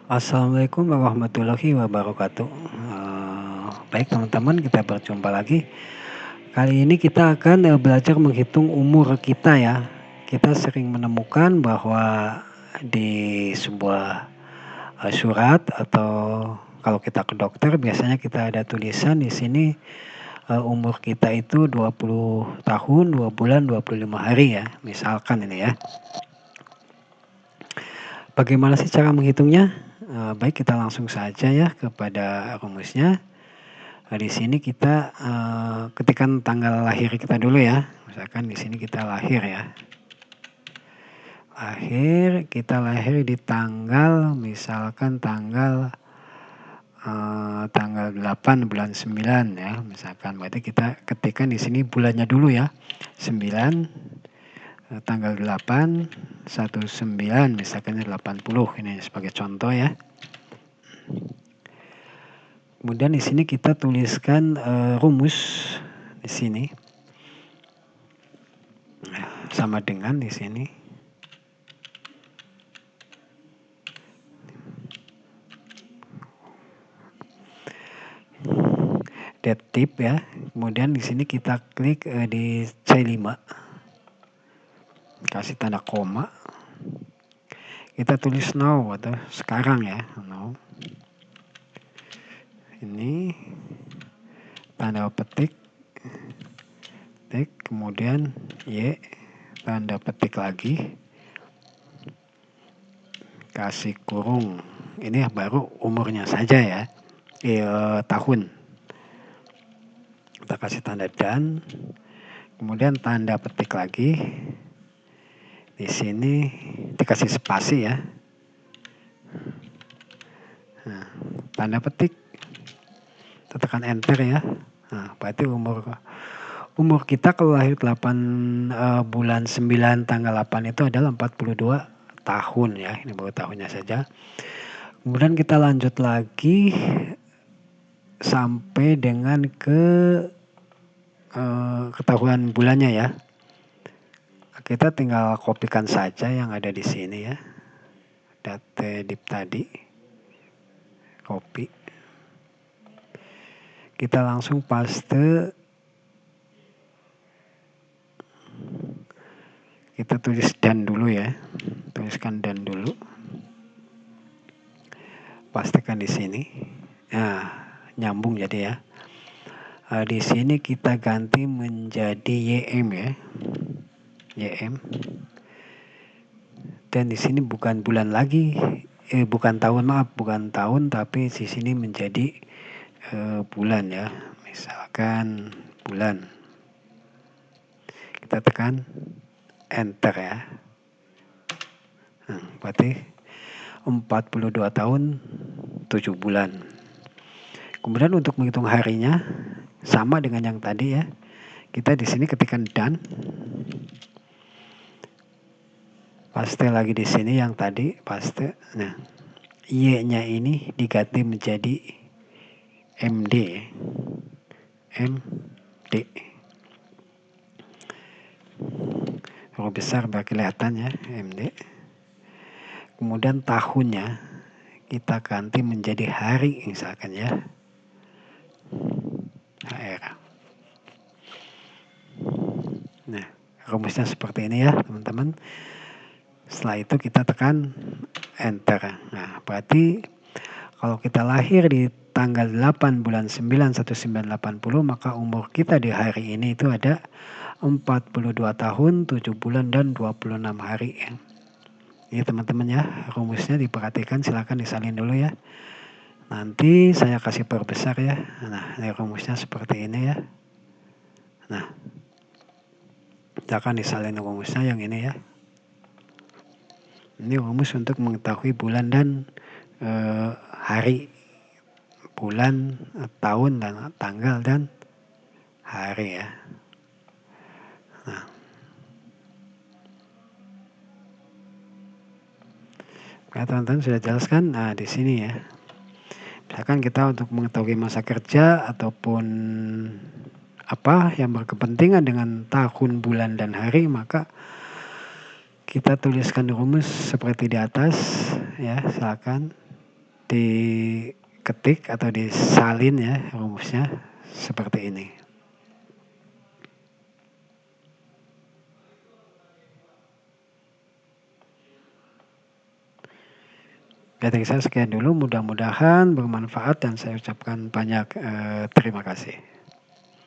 Assalamualaikum warahmatullahi wabarakatuh. Baik teman-teman, kita berjumpa lagi. Kali ini kita akan belajar menghitung umur kita ya. Kita sering menemukan bahwa di sebuah surat atau kalau kita ke dokter biasanya kita ada tulisan di sini umur kita itu 20 tahun, 2 bulan, 25 hari ya. Misalkan ini ya. Bagaimana sih cara menghitungnya? Baik, kita langsung saja ya kepada rumusnya. Di sini kita ketikkan tanggal lahir kita dulu ya. Misalkan di sini kita lahir ya. Kita lahir di tanggal, misalkan tanggal 8 bulan 9 ya. Misalkan berarti kita ketikkan di sini bulannya dulu ya. 9 tanggal 8 19 misalkan 80 ini sebagai contoh ya. Kemudian di sini kita tuliskan rumus di sini sama dengan di sini deadtip ya. Kemudian di sini kita klik di C5, kasih tanda koma. Kita tulis now atau sekarang ya, now. Ini tanda petik, kemudian Y, tanda petik lagi, kasih kurung. Ini baru umurnya saja ya, tahun. Kita kasih tanda dan, kemudian tanda petik lagi. Di sini dikasih spasi ya. Nah, tanda petik, kita tekan enter ya. Nah, berarti umur kita kalau lahir 8 bulan 9 tanggal 8 itu adalah 42 tahun ya. Ini baru tahunnya saja. Kemudian kita lanjut lagi sampai dengan ke ketahuan bulannya ya. Kita tinggal kopikan saja yang ada di sini ya. Dattip tadi. Copy. Kita langsung paste. Kita tulis dan dulu ya. Tuliskan dan dulu. Pastikan di sini. Nah, nyambung jadi ya. Di sini kita ganti menjadi YM ya. YM. Dan di sini bukan bulan lagi. Bukan tahun, tapi di sini menjadi bulan ya. Misalkan bulan. Kita tekan enter ya. Nah, berarti 42 tahun 7 bulan. Kemudian untuk menghitung harinya sama dengan yang tadi ya. Kita di sini ketikkan dan. Paste lagi di sini yang tadi paste. Nah, Y-nya ini diganti menjadi MD. MD. Huruf besar biar kelihatan ya, MD. Kemudian tahunnya kita ganti menjadi hari misalkan ya. HR. Nah, rumusnya seperti ini ya teman-teman. Setelah itu kita tekan enter. Nah, berarti kalau kita lahir di tanggal 8 bulan 9 1980, maka umur kita di hari ini itu ada 42 tahun, 7 bulan, dan 26 hari. Ini teman-teman ya, rumusnya diperhatikan, silakan disalin dulu ya. Nanti saya kasih perbesar ya. Nah, ini rumusnya seperti ini ya. Nah, silakan disalin rumusnya yang ini ya. Ini rumus untuk mengetahui bulan dan hari, bulan, tahun, dan tanggal, dan hari ya. Nah, teman-teman sudah jelaskan. Nah, di sini ya. Misalkan kita untuk mengetahui masa kerja ataupun apa yang berkepentingan dengan tahun, bulan, dan hari, maka kita tuliskan rumus seperti di atas ya, silakan. diketik atau disalin ya rumusnya seperti ini. Dari saya sekian dulu, mudah-mudahan bermanfaat dan saya ucapkan banyak terima kasih.